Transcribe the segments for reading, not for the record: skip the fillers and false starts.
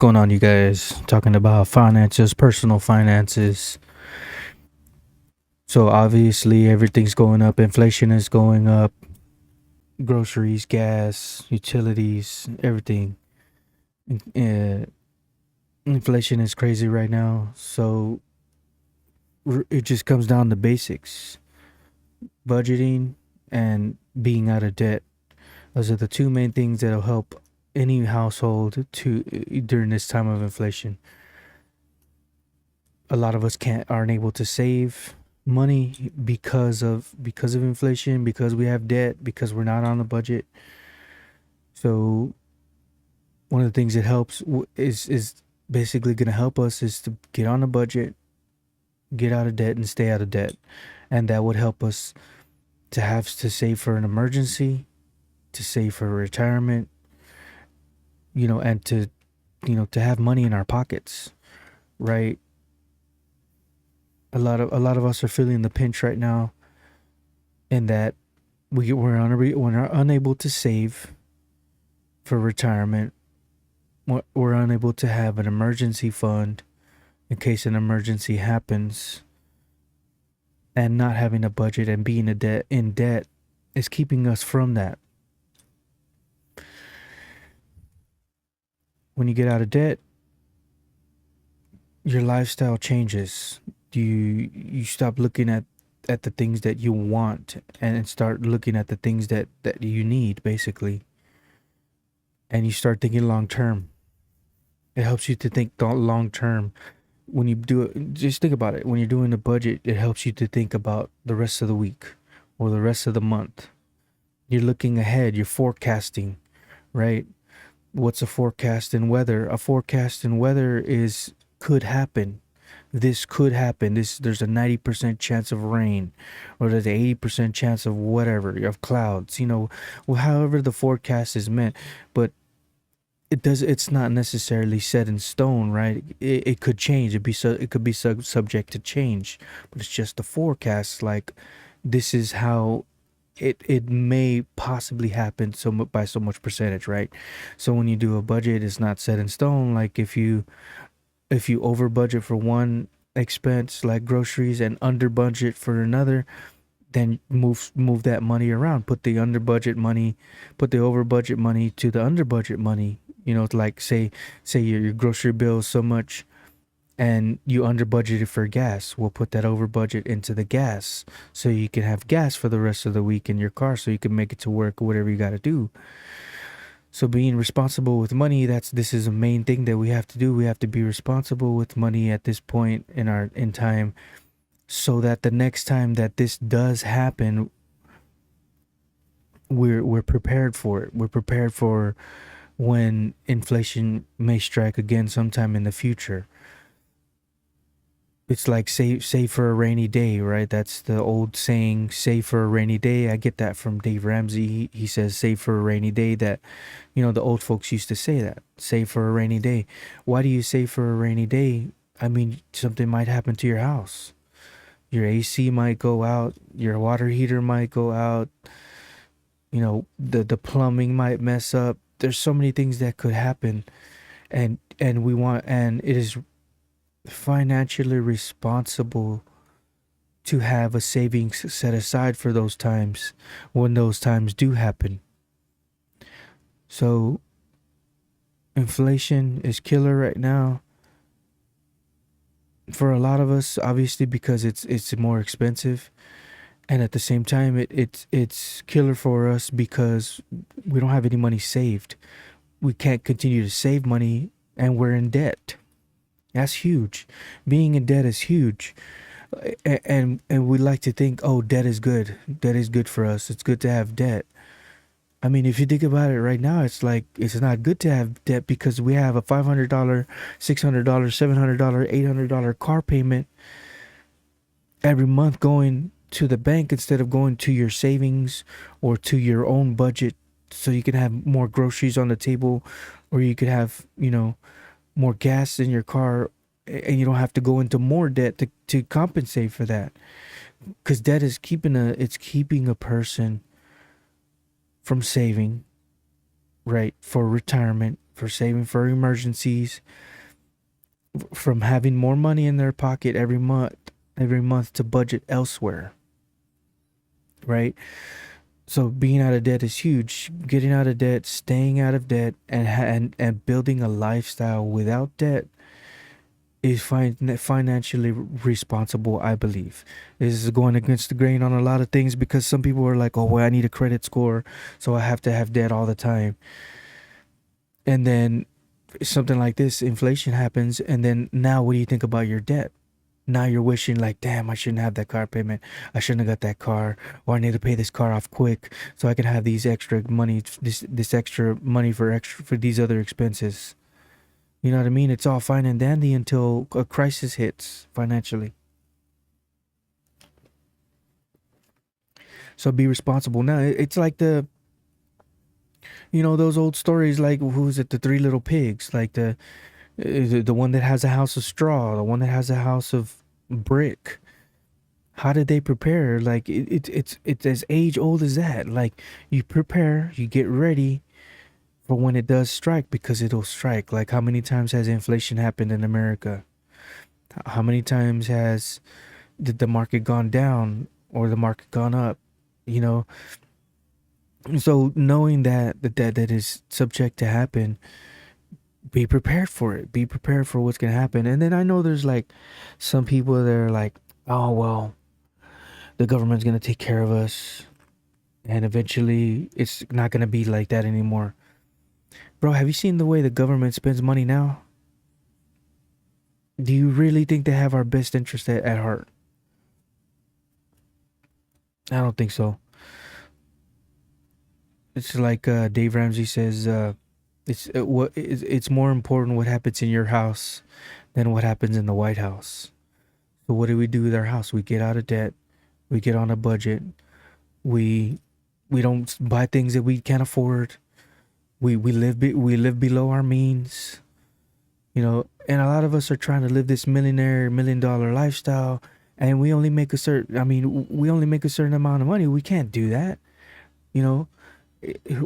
Going on, you guys? Talking about finances, personal finances. So obviously everything's going up. Inflation is going up. Groceries, gas, utilities, everything. Uh, Inflation is crazy right now. So it just comes down to basics: budgeting and being out of debt. Those are the two main things that'll help any household to during this time of inflation. A lot of us aren't able to save money because of inflation, because we have debt, because we're not on the budget. So one of the things that helps is basically going to help us is to get on a budget, get out of debt, and stay out of debt. And that would help us to have to save for an emergency, to save for retirement, and to have money in our pockets, right? A lot of us are feeling the pinch right now, in that we're unable to save for retirement. We're unable to have an emergency fund in case an emergency happens, and not having a budget and being in debt is keeping us from that. When you get out of debt, your lifestyle changes. You stop looking at the things that you want and start looking at the things that you need, basically. And you start thinking long term. It helps you to think long term. When you do it, just think about it. When you're doing a budget, it helps you to think about the rest of the week or the rest of the month. You're looking ahead, you're forecasting, right? What's a forecast in weather? A forecast in weather is could happen. This could happen. There's a 90% chance of rain, or there's an 80% chance of whatever, of clouds, well, however the forecast is meant. But it's not necessarily set in stone, right? It could change. It could be subject to change, but it's just a forecast. Like, this is how it may possibly happen by so much percentage, right? So when you do a budget, it's not set in stone. Like, if you over budget for one expense like groceries and under budget for another, then move that money around. Put the over budget money to the under budget money. Like, say your grocery bill is so much, and you under budgeted for gas. We'll put that over budget into the gas, so you can have gas for the rest of the week in your car, so you can make it to work or whatever you got to do. So being responsible with money, this is a main thing that we have to do. We have to be responsible with money at this point in time, so that the next time that this does happen, we're prepared for it. We're prepared for when inflation may strike again sometime in the future. It's like save for a rainy day, right? That's the old saying, save for a rainy day. I get that from Dave Ramsey. He says save for a rainy day. That, the old folks used to say that, save for a rainy day. Why do you save for a rainy day? I mean, something might happen to your house. Your AC might go out, your water heater might go out, the plumbing might mess up. There's so many things that could happen, and it is financially responsible to have a savings set aside for those times, when those times do happen. So inflation is killer right now for a lot of us, obviously, because it's more expensive, and at the same time it's killer for us because we don't have any money saved. We can't continue to save money, and we're in debt. That's huge. Being in debt is huge. And we like to think, oh, debt is good. Debt is good for us. It's good to have debt. I mean, if you think about it right now, it's like it's not good to have debt, because we have a $500, $600, $700, $800 car payment every month going to the bank, instead of going to your savings or to your own budget, so you can have more groceries on the table, or you could have, more gas in your car, and you don't have to go into more debt to compensate for that, because debt is keeping a person from saving, right, for retirement, for saving for emergencies, from having more money in their pocket every month to budget elsewhere, right? So being out of debt is huge. Getting out of debt, staying out of debt, and building a lifestyle without debt is financially responsible, I believe. This is going against the grain on a lot of things, because some people are like, oh, well, I need a credit score, so I have to have debt all the time. And then something like this, inflation happens, and then now what do you think about your debt? Now you're wishing like, damn, I shouldn't have that car payment. I shouldn't have got that car, or I need to pay this car off quick so I can have these extra money, this extra money for these other expenses. You know what I mean? It's all fine and dandy until a crisis hits financially. So be responsible. Now it's like those old stories, like who's it? The Three Little Pigs, like the one that has a house of straw, the one that has a house of brick. How did they prepare? Like it's as age old as that. Like you prepare, you get ready for when it does strike, because it'll strike. Like how many times has inflation happened in America? How many times has did the market gone down or the market gone up? You know, so knowing that is subject to happen, be prepared for it. Be prepared for what's gonna happen. And then I know there's like some people that are like, oh well, the government's gonna take care of us, and eventually it's not gonna be like that anymore. Bro, have you seen the way the government spends money now? Do you really think they have our best interest at heart? I don't think so. It's like Dave Ramsey says, it's more important what happens in your house than what happens in the White House. So what do we do with our house? We get out of debt, we get on a budget, we we don't buy things that we can't afford. We live below our means, and a lot of us are trying to live this $1 million lifestyle, and we only make a certain. I mean, we only make a certain amount of money. We can't do that, you know.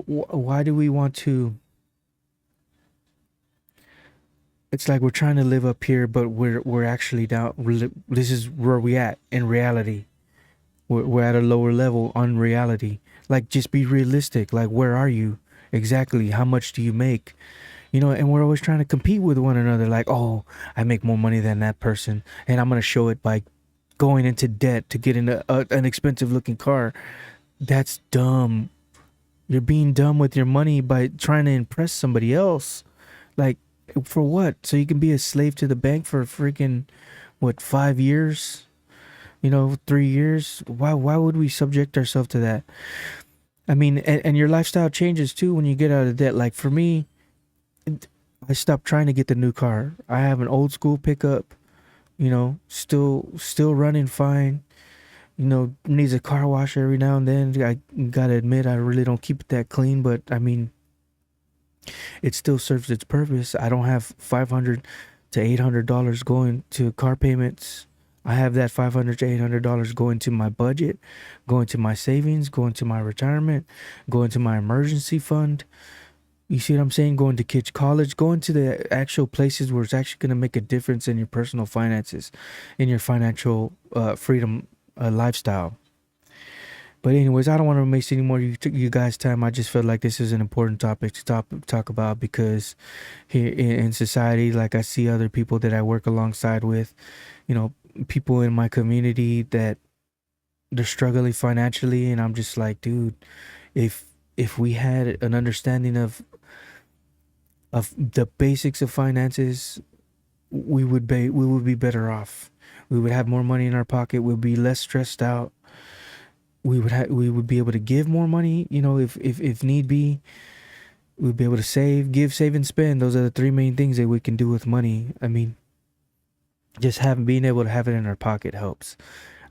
Why do we want to? It's like we're trying to live up here, but we're actually down. This is where we at in reality. We're at a lower level on reality. Like, just be realistic. Like, where are you exactly? How much do you make? And we're always trying to compete with one another. Like, oh, I make more money than that person, and I'm gonna show it by going into debt to get in an expensive looking car. That's dumb. You're being dumb with your money by trying to impress somebody else. Like, for what? So you can be a slave to the bank for freaking, what, 5 years? 3 years? Why would we subject ourselves to that? I mean, and your lifestyle changes too when you get out of debt. Like for me, I stopped trying to get the new car. I have an old school pickup, still running fine. Needs a car wash every now and then. I gotta admit, I really don't keep it that clean, but I mean, it still serves its purpose. I don't have $500 to $800 going to car payments. I have that $500 to $800 going to my budget, going to my savings, going to my retirement, going to my emergency fund. You see what I'm saying? Going to kids' college, going to the actual places where it's actually going to make a difference in your personal finances, in your financial freedom lifestyle. But anyways, I don't want to waste any more you guys' time. I just felt like this is an important topic to talk about, because here in society, like I see other people that I work alongside with, people in my community that they're struggling financially, and I'm just like, dude, if we had an understanding of the basics of finances, we would be better off. We would have more money in our pocket. We'd be less stressed out. We would be able to give more money, if need be. We'd be able to save, and spend. Those are the three main things that we can do with money. I mean, just being able to have it in our pocket helps.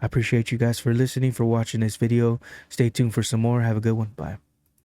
I appreciate you guys for listening, for watching this video. Stay tuned for some more. Have a good one. Bye.